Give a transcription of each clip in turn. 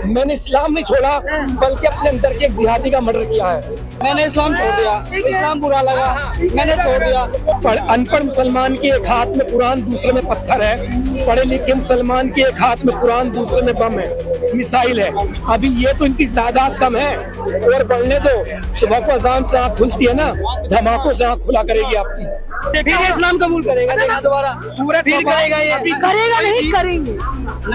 मैंने इस्लाम नहीं छोड़ा, बल्कि अपने अंदर के एक जिहादी का मर्डर किया है। मैंने इस्लाम छोड़ दिया, इस्लाम बुरा लगा, मैंने छोड़ दिया। अनपढ़ मुसलमान के एक हाथ में कुरान, दूसरे में पत्थर है। पढ़े लिखे मुसलमान के एक हाथ में कुरान, दूसरे में बम है, मिसाइल है। अभी ये तो इनकी तादाद कम है, और बढ़ने दो। सुबह को अजान से आँख खुलती है ना, धमाकों से आँख खुला करेगी आपकी। फिर ये इस्लाम कबूल करेगा दोबारा, सूरत फिर करेगा, ये करेगा नहीं करेंगे।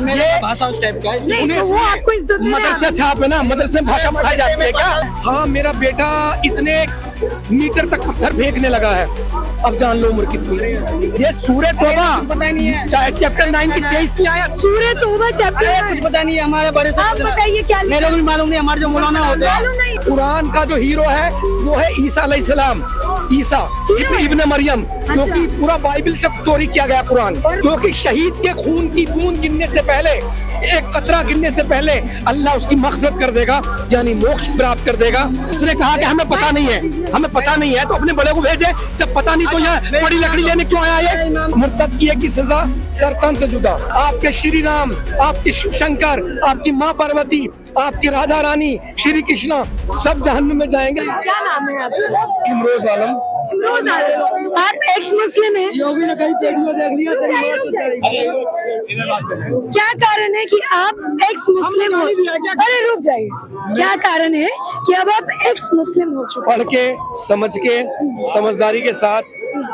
मेरे भाषा उस टाइप का है। नहीं तो वो आपको इज्जत नहीं मदरसा छाप है ना, मदरसे में भाषा पढ़ाई जाती है क्या? हाँ, मेरा बेटा इतने मीटर तक पत्थर फेंकने लगा है। अब जान लो उम्र कितनी है। ये सूरह तौबा पता ही नहीं है, चैप्टर 9 की 23 में आया। सूरह तौबा चैप्टर कुछ पता नहीं है हमारे बड़े से। आप बताइए क्या मेरे को भी मालूम नहीं, हमारे जो मौलाना होते हैं। मालूम नहीं। कुरान का जो हीरो है वो है ईसा अलैहिस्सलाम, ईसा इब्न मरियम, क्योंकि पूरा बाइबल से चोरी किया गया कुरान। क्योंकि शहीद के खून की बूंद गिनने से पहले, एक कतरा गिनने से पहले अल्लाह उसकी मग़फ़िरत कर देगा, यानी मोक्ष प्राप्त कर देगा। उसने कहा कि हमें पता नहीं है, हमें पता नहीं है, तो अपने बड़े को भेजे। जब पता नहीं तो यहाँ बड़ी लकड़ी लेने क्यों आया ये? मुर्तद किए की सजा सरतन से जुदा। आपके श्री राम, आपके शिव शंकर, आपकी माँ पार्वती, आपकी राधा रानी, श्री कृष्णा सब जहन्नुम में जाएंगे। क्या नाम है आपका? इमरोज आलम। इमरोज आलम। आप एक्स मुस्लिम हैं? योगी ने कहीं वीडियो देख लिया। क्या कारण है कि आप एक्स मुस्लिम हो? अरे रुक जाइए, क्या कारण है कि अब आप एक्स मुस्लिम हो चुके? पढ़ के, समझ के, समझदारी के साथ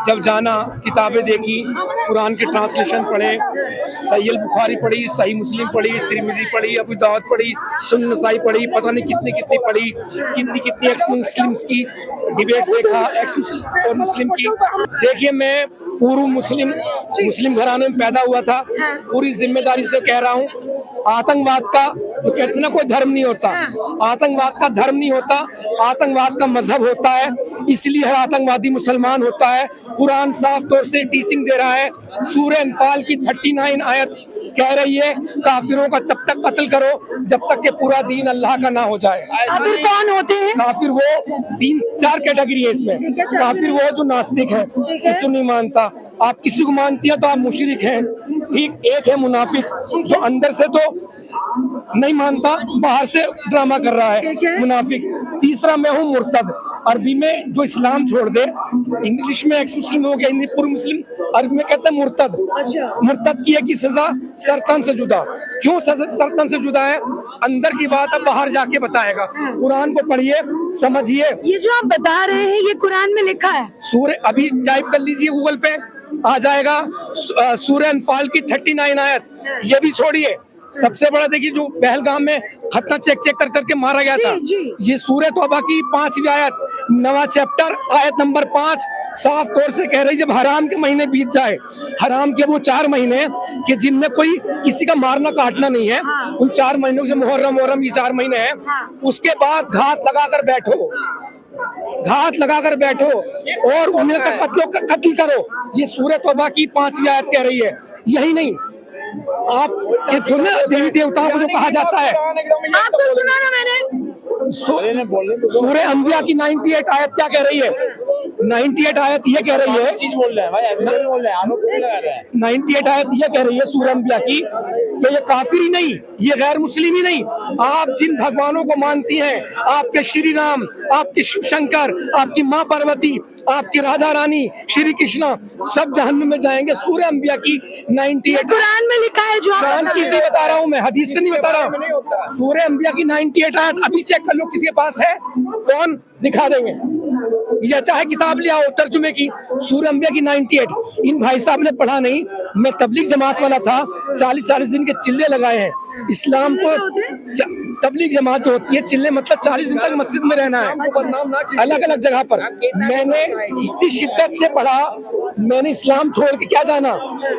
जब जाना, किताबें देखी, कुरान के ट्रांसलेशन पढ़े, सही अल बुखारी पढ़ी, सही मुस्लिम पढ़ी, तिरमिजी पढ़ी, अबू दाऊद पढ़ी, सुन्न नसाई पढ़ी, पता नहीं कितनी कितनी पढ़ी, कितनी एक्स मुस्लिम्स की डिबेट देखा, एक्स मुस्लिम और मुस्लिम की। देखिए, मैं पूर्व मुस्लिम घराने में पैदा हुआ था। पूरी जिम्मेदारी से कह रहा हूँ, आतंकवाद का तो कहते हैं ना, कोई धर्म नहीं होता। आतंकवाद का धर्म नहीं होता, आतंकवाद का मजहब होता है। इसलिए हर आतंकवादी मुसलमान होता है। कुरान साफ तौर से टीचिंग दे रहा है। सूरह अनफाल की 39 आयत कह रही है, काफिरों का तब तक कत्ल करो जब तक कि पूरा दीन अल्लाह का ना हो जाए। काफिर कौन होते हैं? काफिर वो 3-4 कैटेगरी है इसमें। काफिर वो जो नास्तिक है, किसी नहीं मानता। आप किसी को मानती है तो आप मुशरिक हैं, ठीक। एक है मुनाफिक, जो अंदर से तो नहीं मानता, बाहर से ड्रामा कर रहा है, मुनाफिक। तीसरा मैं हूँ मुर्तद, अरबी में जो इस्लाम छोड़ दे। इंग्लिश में एक्स मुस्लिम हो गया, हिंदी पूर्व मुस्लिम, अरबी में कहते हैं मुर्तद। मुर्तद की एक ही सजा सरतन से जुदा। क्यों सरतन से जुदा है? अंदर की बात अब बाहर जाके बताएगा। कुरान को पढ़िए, समझिए। ये जो आप बता रहे हैं ये कुरान में लिखा है? सूरह अभी टाइप कर लीजिए गूगल पे, आ जाएगा। सूरह अनफाल की 39 आयत। ये भी छोड़िए, सबसे बड़ा देखिए, जो पहलगाम में खतना चेक कर करके मारा गया था, ये सूरह तौबा की 5वीं आयत, 9वां चैप्टर, आयत नंबर 5 साफ तौर से कह रही, जब हराम के महीने बीत जाए, हराम के वो 4 महीने कि जिनमें कोई किसी का मारना काटना नहीं है, उन 4 महीनों से मुहर्रम ये 4 महीने हैं, उसके बाद घात लगाकर बैठो और उन्हें कत्ल करो। ये सूरह तौबा की 5वीं आयत कह रही है। यही नहीं, आप ये सुने देवी देवताओं को जो कहा जाता है, आपको सुना ना मैंने? सूरह अंबिया की 98 आयत क्या कह रही है? 98 आयत ये कह रही है, चीज बोल रहे हैं भाई, बोल रहे हैं, आरोप लगा रहे हैं। 98 आयत ये कह रही है सूरह अंबिया की कि ये काफिर ही नहीं, ये गैर मुस्लिम ही नहीं, आप जिन भगवानों को मानती हैं, आपके श्री राम, आपके शिव शंकर, आपकी माँ पार्वती, आपकी राधा रानी, श्री कृष्णा सब जहन्नुम में जाएंगे। सूरह अंबिया की 98 कुरान में लिखा है, जो कुरान की से बता रहा हूँ मैं, हदीस से नहीं बता रहा हूँ। सूरह अंबिया की 98 आयत अभी चेक कर लो, किसी के पास है? कौन दिखा देंगे? या चाहे किताब ले आओ तर्जुमे की, सूरह अंबिया की 98। इन भाई साहब ने पढ़ा नहीं। मैं तबलीग जमात वाला था, 40-40 दिन के चिल्ले लगाए हैं। इस्लाम को तबलीग जमात जो होती है, चिल्ले मतलब 40 दिन तक मस्जिद में रहना है, अलग अलग जगह पर। मैंने इतनी शिद्दत से पढ़ा, मैंने इस्लाम छोड़ के क्या जाना।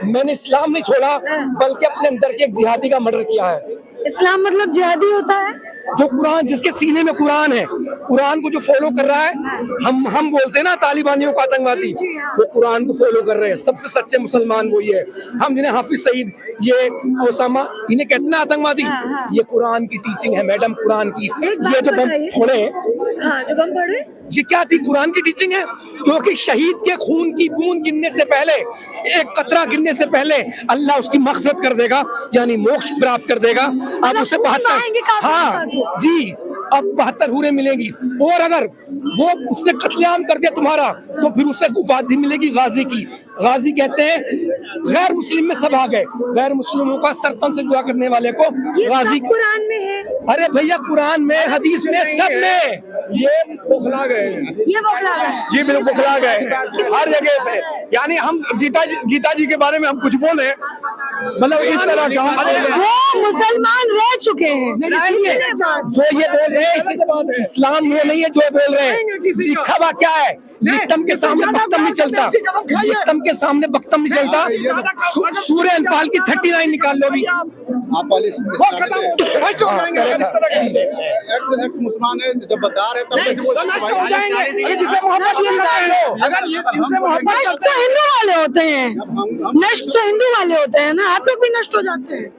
मैंने इस्लाम नहीं छोड़ा, बल्कि अपने अंदर के एक जिहादी का मर्डर किया है। इस्लाम मतलब जिहादी होता है? जो कुरान, जिसके सीने में कुरान है, कुरान को जो फॉलो कर रहा है, हम बोलते हैं ना तालिबानियों को आतंकवादी, वो कुरान को फॉलो कर रहे हैं। सबसे सच्चे मुसलमान वही है। हम जिन्हें हाफिज सईद, ये ओसामा, इन्हें कहते हैं आतंकवादी, ये कुरान की टीचिंग है मैडम, कुरान की। ये जो बम फोड़े, हाँ, जो बम फोड़े, ये क्या थी? कुरान की टीचिंग है। क्योंकि शहीद के खून की बूंद गिनने से पहले, एक कतरा गिनने से पहले अल्लाह उसकी मग़फ़िरत कर देगा, यानी मोक्ष प्राप्त कर देगा। अब उसे 72, हाँ जी, अब 72 हूरें मिलेंगी। और अगर वो उसने कत्लेआम कर दिया तुम्हारा, तो फिर उसे उपाधि मिलेगी गाजी की। गाजी कहते हैं गैर मुस्लिम में सब आ गए, गैर मुस्लिमों का सरतन से जुआ करने वाले को गाजी। कुरान में है। अरे भैया, कुरान में, हदीस में, सब में ये बौखला गए, ये बौखला गए जी बिल्कुल बौखला गए हर जगह से। यानी हम गीता जी के बारे में हम कुछ बोले, मतलब इस तरह का वो मुसलमान रह चुके हैं। जो ये बोल रहे हैं इस्लाम वो नहीं है जो बोल रहे हैं। लिखा हुआ क्या है? लिखतम के सामने बख्तम नहीं चलता, लिखतम के सामने बख्तम नहीं चलता। सूरह अनफाल की 39 निकाल लो भी। आप वाली एक्स मुसलमान है, जब बता रहे तब कैसे बोल सकते हो जाएंगे? जिसे मोहब्बत अगर ये नष्ट तो हिंदू वाले होते हैं, नष्ट तो हिंदू वाले होते हैं ना, आप लोग भी नष्ट हो जाते हैं।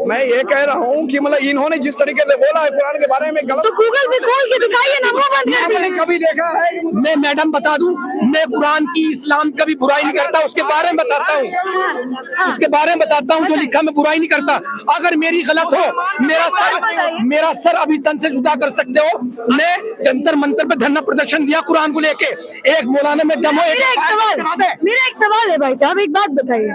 मैं ये कह रहा हूँ कि मतलब इन्होंने जिस तरीके से बोला है कुरान के बारे में गलत, तो गूगल पे खोल के दिखाइए ना, वो बंद कर मैंने कभी देखा है? मैं मैडम बता दूं, मैं कुरान की, इस्लाम का भी बुराई नहीं करता, उसके बारे में बताता हूँ, उसके बारे में बताता हूँ। जो लिखा मैं बुराई नहीं करता। अगर मेरी गलत हो, मेरा सर अभी तन से जुदा कर सकते हो। मैं जंतर मंतर पे धरना प्रदर्शन दिया कुरान को लेके, एक मौलाना में दम हो। मेरा एक सवाल है भाई साहब, एक बात बताइए,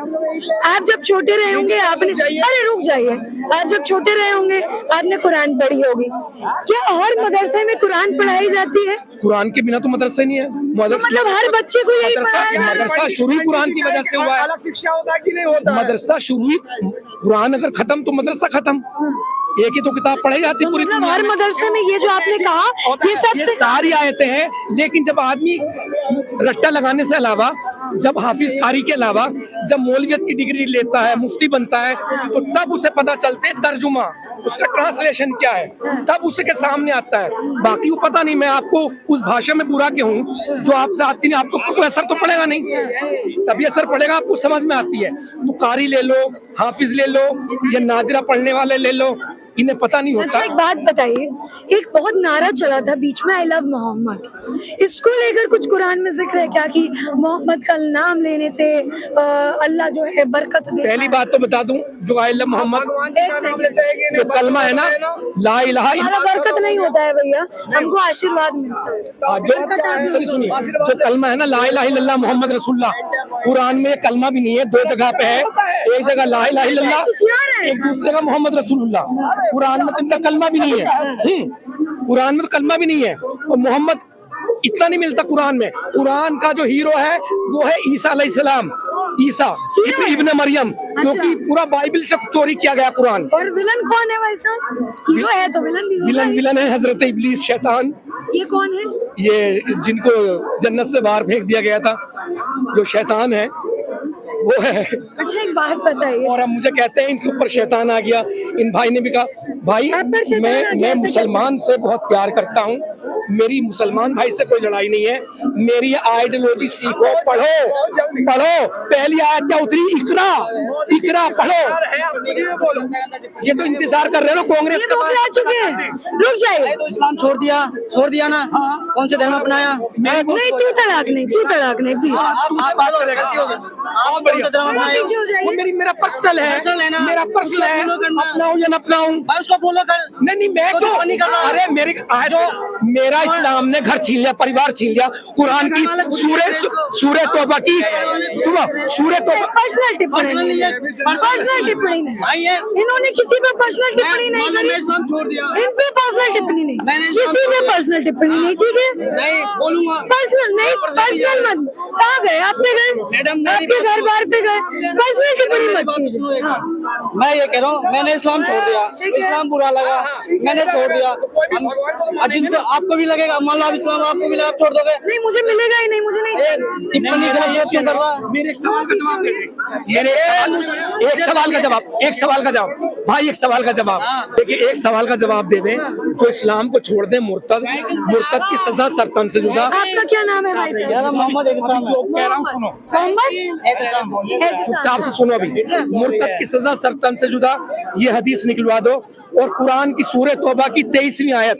आप जब छोटे रहे होंगे आपने, अरे रुक जाइए, आप जब छोटे रहे होंगे आपने कुरान पढ़ी होगी, क्या हर मदरसे में कुरान पढ़ाई जाती है? कुरान के बिना तो मदरसे नहीं है। मतलब हर बच्चे को यही मदरसा शुरू ही कुरान की वजह से हुआ है। अलग शिक्षा होता है कि नहीं होता? मदरसा शुरू ही, कुरान अगर खत्म तो मदरसा खत्म। एक ही तो किताब पढ़ाई जाती पूरी। मतलब हर मदरसे में ये जो आपने कहा, ये सारी आयतें हैं। लेकिन जब आदमी रट्टा लगाने से अलावा, जब हाफिज कारी के अलावा, जब मौलवियत की डिग्री लेता है, मुफ्ती बनता है, तो तब उसे पता चलते है तर्जुमा, उसका ट्रांसलेशन क्या है, तब उसके सामने आता है। बाकी वो पता नहीं। मैं आपको उस भाषा में बुरा क्यों हूँ जो आपसे आती नहीं, आपको कोई असर तो पड़ेगा नहीं, तभी असर पड़ेगा, आपको समझ में आती है। तो कारी ले लो, हाफिज ले लो, या नादिरा पढ़ने वाले ले लो, इन्हें पता नहीं होता। अच्छा, एक बात बताइए, एक बहुत नारा चला था बीच में, आई लव मोहम्मद, इसको लेकर कुछ कुरान में जिक्र है क्या कि मोहम्मद का नाम लेने से अल्लाह जो है बरकत देता है? पहली बात तो बता दूं, जो आई लव मोहम्मद जो कलमा है ना, ला इलाहा हमारा बरकत नहीं होता है भैया, हमको आशीर्वाद मिलता है। सुनिए, जो कलमा है ना, ला इलाहा इल्लल्लाह मोहम्मद रसूलुल्लाह, कुरान में कलमा भी नहीं है, दो जगह पे है। एक जगह ला इलाहा इल्लल्लाह, एक दूसरी जगह मोहम्मद रसूलुल्लाह। कुरान में इनका कलमा भी नहीं है, कुरान में तो कलमा भी नहीं है। और मोहम्मद इतना नहीं मिलता कुरान में। कुरान का जो हीरो है वो है ईसा अलैहिस्सलाम, ईसा इब्ने मरियम, क्योंकि पूरा बाइबल से चोरी किया गया कुरान। और विलन कौन है भाई साहब? हीरो है तो विलन भी होगा। विलन है हजरत इब्लीस, शैतान। ये कौन है? ये जिनको जन्नत से बाहर फेंक दिया गया था, जो शैतान है वो है। अच्छा, एक बात बताइए, और अब मुझे कहते हैं इनके ऊपर शैतान आ गया। इन भाई ने भी कहा, भाई मैं मुसलमान से बहुत प्यार करता हूँ, मेरी मुसलमान भाई से कोई लड़ाई नहीं है। मेरी आइडियोलॉजी सीखो, पढ़ो पढ़ो। पहली आयत क्या उतरी? इकरा, इकरा पढ़ो। ये तो इंतजार कर रहे हो कांग्रेस ये तो आ चुके हैं, रुक जाइए। तो इस्लाम छोड़ दिया ना, कौन से धर्म अपनाया? नहीं, तू तलाक नहीं, तू तलाक नहीं, प्लीज। वो मेरा पर्सनल है, मेरा पर्सनल है, अपनाऊं या न अपनाऊं, उसको फॉलो कर। नहीं मैं क्यों? अरे मेरा इस्लाम ने घर छीन लिया, परिवार छीन लिया। कुरान की सूरह तौबा की, सूरह तौबा पर्सनल टिप्पणी नहीं है, पर्सनल टिप्पणी नहीं है। इन्होंने किसी पे पर्सनल टिप्पणी नहीं करी, इस्लाम छोड़ दिया। इन पे पर्सनल टिप्पणी नहीं, किसी पे पर्सनल टिप्पणी नहीं, ठीक है? नहीं बोलूंगा, पर्सनल नहीं, पर्सनल मत। कहाँ गए? आपने गए, आपके घर बार पे गए, पर्सनल टिप्पणी मत कीजिए। मैं ये कह रहा हूँ मैंने इस्लाम छोड़ दिया, इस्लाम बुरा लगा, मैंने छोड़ दिया। जिनको आपको भी लगेगा, मान लो आप इस्लाम आपको भी लगा, आप छोड़ दोगे? नहीं, मुझे मिलेगा ही नहीं, मुझे नहीं। टिप्पणी गलत क्यों कर रहा? मेरे एक सवाल का जवाब दे दे। एक सवाल का जवाब, एक सवाल का जवाब भाई, एक सवाल का जवाब देखिए, एक सवाल का जवाब दे दें। जो इस्लाम को छोड़ दे, मुर्तद की सजा सरतन से जुदा। आपका क्या नाम है भाई साहब? यार मोहम्मद एहसान जो कह रहा हूँ सुनो, मोहम्मद चुपचाप से सुनो अभी। मुर्तद की सजा सरतन से जुदा, ये हदीस निकलवा दो। और कुरान की सूरह तौबा की 23वीं आयत,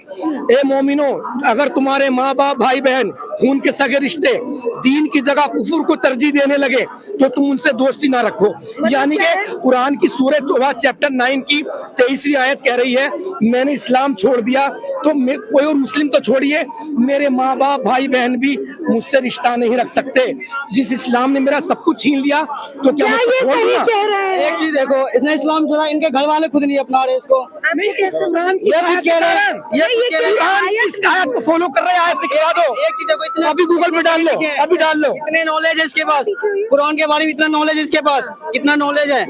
ए मोमिनो, अगर तुम्हारे माँ बाप भाई बहन खून के सगे रिश्ते दीन की जगह कुफर को तरजीह देने लगे तो तुम उनसे दोस्ती ना रखो। यानी कि कुरान की सूरह तौबा चैप्टर 9 की 23वीं आयत कह रही है, मैंने इस्लाम छोड़ दिया तो कोई और मुस्लिम तो छोड़िए, मेरे माँ बाप भाई बहन भी मुझसे रिश्ता नहीं रख सकते। जिस इस्लाम ने मेरा सब कुछ छीन लिया तो क्या मैं ये उसको छोड़ सही दूंगा? कह रहे हैं? एक चीज देखो, इसने इस्लाम छोड़ा, इनके घर वाले खुद नहीं अपना रहे इसको। नहीं, कुरान की ये आयत खुद कह रहे हैं, ये खुद कह रहे हैं। कुरान की इस आयत को फॉलो कर रहे हैं, आयत निकलवा दो। एक चीज देखो, इतना अभी गूगल पे डाल लो, अभी डाल लो। इतने नॉलेज है इसके पास, कुरान के बारे में इतना नॉलेज है इसके पास, कितना नॉलेज है,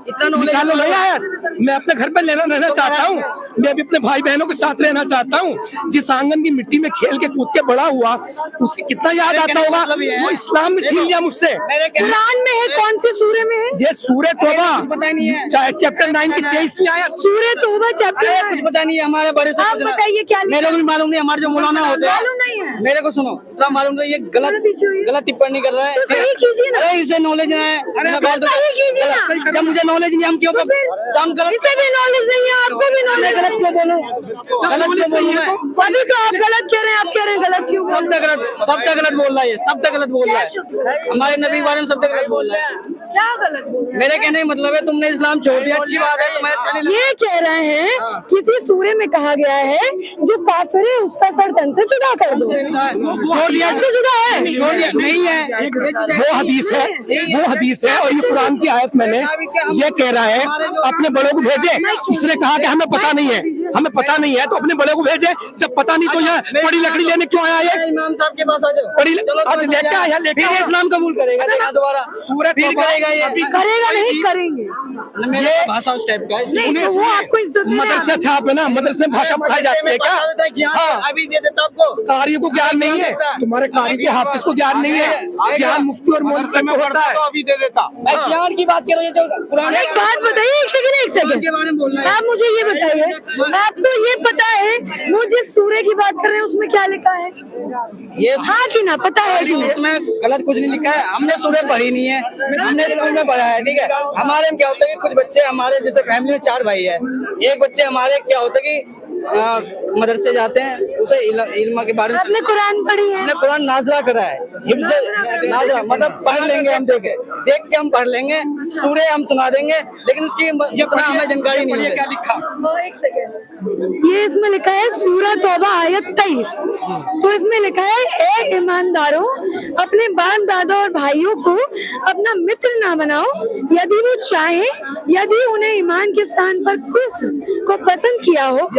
इतना नॉलेज निकालो नहीं आयत। मैं अपने घर पे रहना चाहता हूँ, मैं भी अपने भाई बहनों के साथ रहना चाहता हूँ। जिस आंगन की मिट्टी में खेल के कूद के बड़ा हुआ, उसकी कितना याद आता होगा, वो इस्लाम में छीन लिया मुझसे। कुरान में है, कौन से सूरे में है? ये सूरह तौबा पता नहीं है, चैप्टर 9 की 23वीं आयत। सूरह तौबा चैप्टर कुछ पता नहीं है हमारे बड़े से। आप बताइए क्या लिखा मेरे को भी मालूम नहीं, हमारे जो मौलाना होते मालूम नहीं हैं, है? मेरे को सुनो, इतना मालूम नहीं, ये गलत टिप्पणी कर रहा है। तो सही कीजिए ना। अरे इसे नॉलेज नहीं है, सही कीजिए ना। जब मुझे नॉलेज नहीं, हम क्यों हम गलत, इसे भी नॉलेज नहीं है, आपको भी नॉलेज। गलत क्यों बोलूं, गलत क्यों बोलूं मैं? अभी तो आप गलत कह रहे हैं, आप कह रहे हैं गलत क्यों बोल रहे हैं? सब तक गलत बोल रहा है, ये सब तक गलत बोल रहा है, हमारे नबी के बारे में सब तक गलत बोल रहा है। क्या गलत बोल रहे हैं? मेरे कहने का मतलब है, तुमने इस्लाम छोड़ दिया, अच्छी बात है, तुम्हारे चले ये कह रहे हैं किसी सूरे में कहा गया है जो काफिर है उसका सर तन से जुदा कर दो। छोड़ दिया, से जुदा है, छोड़ दिया नहीं है, वो हदीस है, वो हदीस है। और ये कुरान की आयत मैंने ये कह रहा है, अपने बड़ों को भेजे। इसने कहा कि हमें पता नहीं है, हमें पता नहीं है, तो अपने बड़ों को भेजे। जब पता नहीं तो यहाँ बड़ी लकड़ी लेने क्यों आया ये? इमाम साहब के पास आ जाओ, बड़ी लेके आया, लेके आया। इस्लाम कबूल करेगा ना दोबारा, सूरह फिर तौबा करेगा ये, करेगा नहीं करेंगे। मेरे भाषा उस टाइप का है। नहीं तो वो आपको इज्जत नहीं मदरसे है। छाप है ना, मदरसे में भाषा पढ़ाई जाती है क्या? हाँ, अभी दे देता आपको, कारी को ज्ञान नहीं है, तुम्हारे कारी के हाफिज को ज्ञान नहीं है। ज्ञान मुफ्ती और मौलवी को होता है। अभी दे देता। मैं ज्ञान की बात कर रही हूँ, जो कुरान एक बात बताइए, एक सेकंड के बारे में बोलना है। आप मुझे ये बताइए, आपको ये पता है वो जिस सूर्य की बात कर रहे हैं उसमें क्या लिखा है? ये हाँ कि ना, पता है कि नहीं? उसमें गलत कुछ नहीं लिखा है, हमने सूरह पढ़ी नहीं है, हमने स्कूल में पढ़ा है, ठीक है। हमारे में क्या होता है कि कुछ बच्चे हमारे जैसे फैमिली में 4 भाई है, एक बच्चे हमारे क्या होता है कि मदरसे जाते हैं, उसे इल्म के बारे में आपने कुरान पढ़ी है? हमने कुरान नाजरा करा है, हिफ्ज़ नाजरा मतलब पढ़ लेंगे हम, देख के हम पढ़ लेंगे, सूरह हम सुना देंगे, लेकिन उसकी इतना हमें जानकारी नहीं है। क्या लिखा? वो एक सेकंड, ये इसमें लिखा है सूरह तौबा आयत 23। तो इसमें लिखा है, ए ईमानदारों, अपने बाप दादा और भाइयों को अपना मित्र ना बनाओ, यदि वो चाहे, यदि उन्हें ईमान के स्थान पर कुफ्र को पसंद किया हो।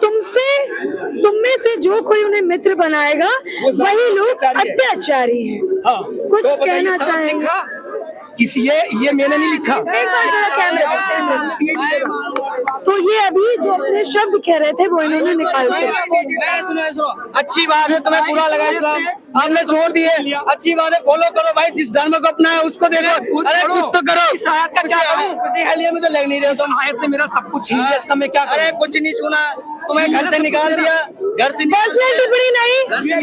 तुम में से जो कोई उन्हें मित्र बनाएगा वही लोग अत्याचारी हैं। हाँ, कुछ तो बताइए, कहना सब चाहेंगे? लिखा? किसी ये मैंने नहीं लिखा। एक बार जरा कैमरे तो ये अभी जो अपने शब्द कह रहे थे वो इन्होंने निकाल के, सुनो, अच्छी बात है, तुम्हें बुरा लगा इस्लाम, आपने छोड़ दिए, अच्छी बात है, फॉलो करो भाई, जिस धर्म को अपना है उसको देखो। अरे कुछ तो करो, इस आयत का क्या करूं? किसी हालिया में तो लग नहीं रहे तुम। आयत ने मेरा सब कुछ छीन लिया, इसका मैं क्या करूं? अरे कुछ नहीं सुना, तुम्हें घर से निकाल दिया, घर से पर्सनल टिप्पणी नहीं,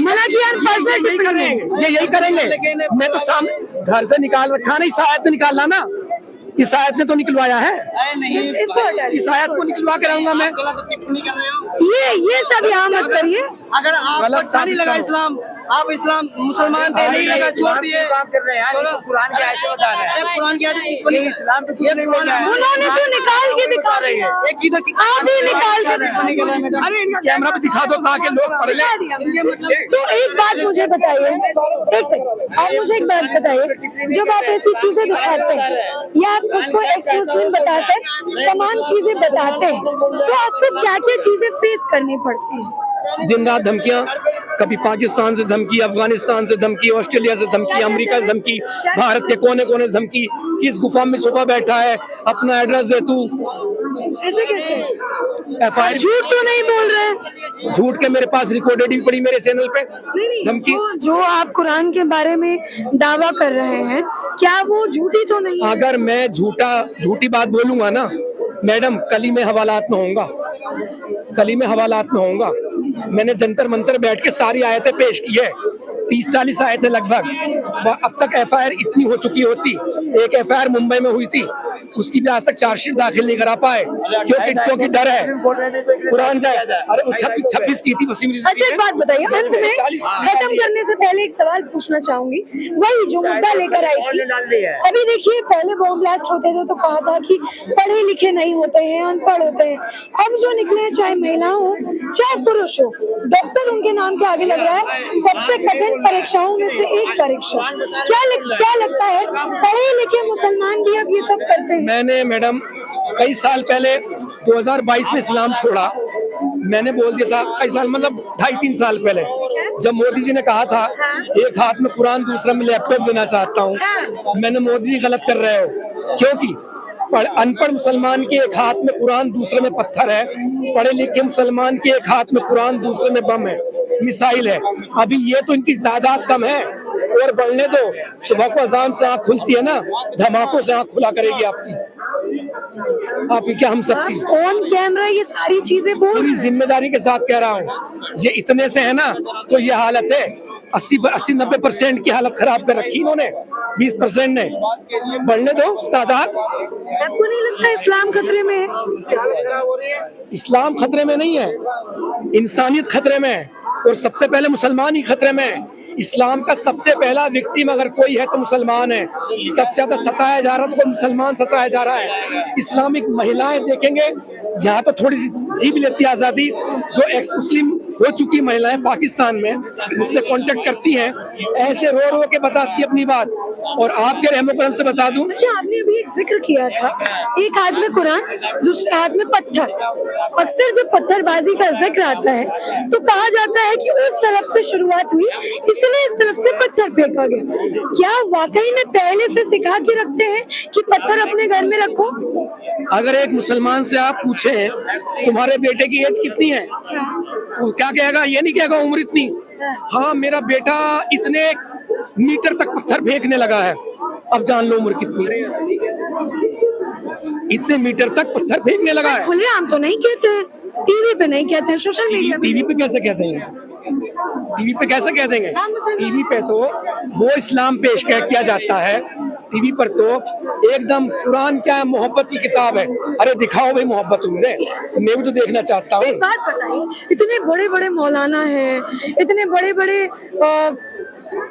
मना किया, पर्सनल टिप्पणी नहीं। ये यही करेंगे। मैं तो सामने घर से निकाल रखा ना, इस आयत ने निकालना ना, इस आयत ने तो निकलवाया है। अरे नहीं, इसको हटा दीजिए। इस आयत को निकलवा के रहूंगा मैं। गलत टिप्पणी कर रहे हो, ये सब यहाँ मत करिए। अगर आपको अच्छा नहीं लगा इस्लाम, आप इस्लाम मुसलमान थे, नहीं लगा, छोड़ दिए, छोड़ो। कुरान की आयतें बता रहे हैं, कुरान की आयतें टिप्पणी, इस्लाम पे ये कुरान है, उन्होंने तो निकाल के दिखा रहे हैं, एक ही तो आप ही निकाल के टिप्पणी कर रहे हैं मैडम। अरे इनका कैमरा पे दिखा दो ताकि लोग पढ़ ले। तो एक बात मुझे बताइए, एक सेकंड, आप मुझे एक बात बताइए, जब आप ऐसी चीजें दिखाते हैं या आप खुद को एक्स मुस्लिम बताते हैं, तमाम चीजें बताते हैं, तो आपको क्या क्या चीजें फेस करनी पड़ती है? दिन रात धमकियां, कभी पाकिस्तान से धमकी, अफगानिस्तान से धमकी, ऑस्ट्रेलिया से धमकी, अमेरिका से धमकी, भारत के कोने कोने से धमकी, किस गुफा में छुपा बैठा है, अपना एड्रेस दे तू। ऐसे कहते हैं। FIR झूठ तो नहीं बोल रहे हैं। झूठ के मेरे पास रिकॉर्डेड भी पड़ी मेरे चैनल पे नहीं, धमकी। जो आप कुरान के बारे में दावा कर रहे हैं, क्या वो झूठी तो नहीं है? अगर मैं झूठी बात बोलूंगा ना मैडम, कल ही मैं हवालात में होऊंगा, कल ही मैं हवालात में होऊंगा। मैंने जंतर मंतर बैठ के सारी आयतें पेश की है, 30-40 आयतें लगभग। अब तक FIR इतनी हो चुकी होती, एक FIR मुंबई में हुई थी, उसकी भी आज तक चार्जशीट दाखिल नहीं करा पाए, क्योंकि डर है कुरान जाए। अरे वो 26 की थी वसीम रिजवी। अच्छा, एक बात बताइए, अंत में खत्म करने से पहले एक सवाल पूछना चाहूंगी, वही जो मुद्दा लेकर आई थी। अभी देखिए, पहले बॉम्ब ब्लास्ट होते थे तो कहा था कि पढ़े लिखे नहीं होते हैं, अनपढ़ होते हैं। अब जो निकले हैं, चाहे महिला हो चाहे पुरुष हो, डॉक्टर उनके नाम के आगे लग रहा है। सबसे कठिन परीक्षाओं में से एक परीक्षा, क्या लगता है पढ़े लिखे मुसलमान भी अब ये सब करते हैं? मैंने मैडम कई साल पहले 2022 में इस्लाम छोड़ा। मैंने बोल दिया था कई साल, मतलब 2.5-3 साल पहले, जब मोदी जी ने कहा था एक हाथ में कुरान दूसरा में लैपटॉप देना चाहता हूँ, मैंने मोदी जी गलत कर रहे हो, क्योंकि अनपढ़ मुसलमान के एक हाथ में कुरान दूसरे में पत्थर है, पढ़े लिखे मुसलमान के एक हाथ में कुरान दूसरे में बम है, मिसाइल है। अभी ये तो इनकी तादाद कम है, और बढ़ने दो। सुबह को अजान से आँख खुलती है ना, धमाकों से आँख खुला करेगी आपकी क्या हम सबकी। ऑन कैमरा ये सारी चीजें बोल, पूरी जिम्मेदारी के साथ कह रहा हूँ, ये इतने से है ना तो ये हालत है। 80-90% की हालत खराब कर रखी इन्होंने, 20% ने। बढ़ने दो तादाद। आपको नहीं लगता इस्लाम खतरे में है? इस्लाम खतरे में नहीं है, इंसानियत खतरे में है, और सबसे पहले मुसलमान ही खतरे में है। इस्लाम का सबसे पहला विक्टिम अगर कोई है तो मुसलमान है। सबसे ज्यादा सताया जा रहा है तो मुसलमान सताया जा रहा है। इस्लामिक महिलाएं देखेंगे, यहाँ तो थोड़ी सी जी भी लेती आज़ादी। जो एक्स मुस्लिम हो चुकी महिलाएं पाकिस्तान में मुझसे कांटेक्ट करती हैं, ऐसे रो रो के बताती अपनी बात, और आपके रहमो करम से बता दूं। अच्छा, आपने अभी एक जिक्र किया था, एक हाथ में कुरान दूसरे हाथ में पत्थर। अक्सर जब पत्थरबाजी का जिक्र आता है तो कहा जाता है कि उस तरफ से शुरुआत हुई, इसलिए इस तरफ से पत्थर फेंका गया। क्या वाकई में पहले से सिखा के रखते हैं कि पत्थर अपने घर में रखो? अगर एक मुसलमान से आप पूछे तुम्हारे बेटे की एज कितनी है, वो क्या कहेगा? ये नहीं कहेगा उम्र इतनी, हाँ मेरा बेटा इतने मीटर तक पत्थर फेंकने लगा है। अब जान लो उम्र कितनी, इतने मीटर तक पत्थर फेंकने लगा है। खुलेआम तो नहीं कहते हैं, टीवी पे नहीं कहते हैं, सोशल मीडिया पे। टीवी पे कैसे कहते हैं? टीवी पे कैसे कह देंगे? टीवी पे तो वो इस्लाम पेश किया जाता है, टीवी पर तो एकदम कुरान क्या है, मोहब्बत की किताब है। अरे दिखाओ भाई मोहब्बत, मुझे मैं भी तो देखना चाहता हूँ। एक बात बताइए, इतने बड़े बड़े मौलाना हैं, इतने बड़े बड़े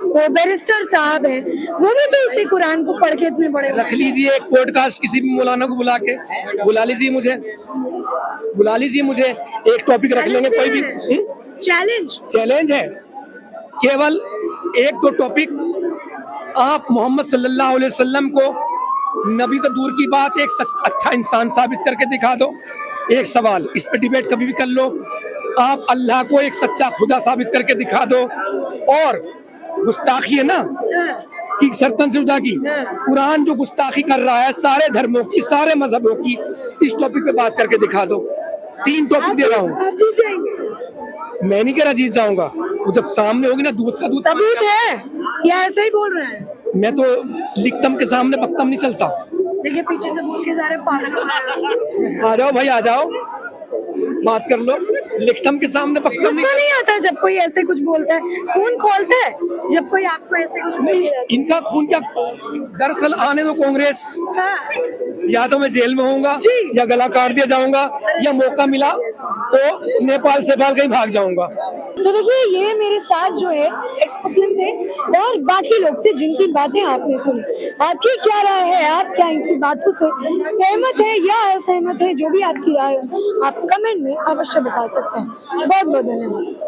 वो बैरिस्टर साहब हैं, वो भी तो इसी कुरान को पढ़ के इतने बड़े। रख लीजिए एक पॉडकास्ट, किसी भी मौलाना को बुला के बुला लीजिए मुझे एक टॉपिक रख लेंगे कोई भी। चैलेंज है, केवल एक दो टॉपिक। आप मोहम्मद सल्लल्लाहु अलैहि वसल्लम को नबी तो दूर की बात, एक अच्छा इंसान साबित करके दिखा दो। एक सवाल, इस पे डिबेट कभी भी कर लो। आप अल्लाह को एक सच्चा खुदा साबित करके दिखा दो। और गुस्ताखी है ना कि सरतन से उदा की, कुरान जो गुस्ताखी कर रहा है सारे धर्मों की, सारे मजहबों की, इस टॉपिक पे बात करके दिखा दो। 3 टॉपिक दे रहा हूँ। आप जीत जाएंगे। मैं नहीं कह रहा जीत जाऊंगा, वो जब सामने होगी ना, दूध का दूध। सबूत है या ऐसे ही बोल रहे हैं? मैं तो लिखतम के सामने बख्तम नहीं चलता। देखिए पीछे से बोल के जा रहे पागल। आ जाओ भाई, आ जाओ, बात कर लो। लिखतम के सामने बख्तम नहीं आता जब कोई ऐसे कुछ बोलता है, खून खोलता है जब कोई आपको ऐसे कुछ बोलता है। इनका खून क्या, दरअसल आने दो कांग्रेस, या तो मैं जेल में होऊंगा, या गला काट दिया जाऊंगा, या मौका मिला तो नेपाल से बाहर कहीं भाग जाऊंगा। तो देखिए, ये मेरे साथ जो है एक्स मुस्लिम थे और बाकी लोग थे जिनकी बातें आपने सुनी। आपकी क्या राय है? आप क्या इनकी बातों से सहमत है या असहमत है? जो भी आपकी राय हो आप कमेंट में अवश्य बता सकते हैं। बहुत बहुत धन्यवाद।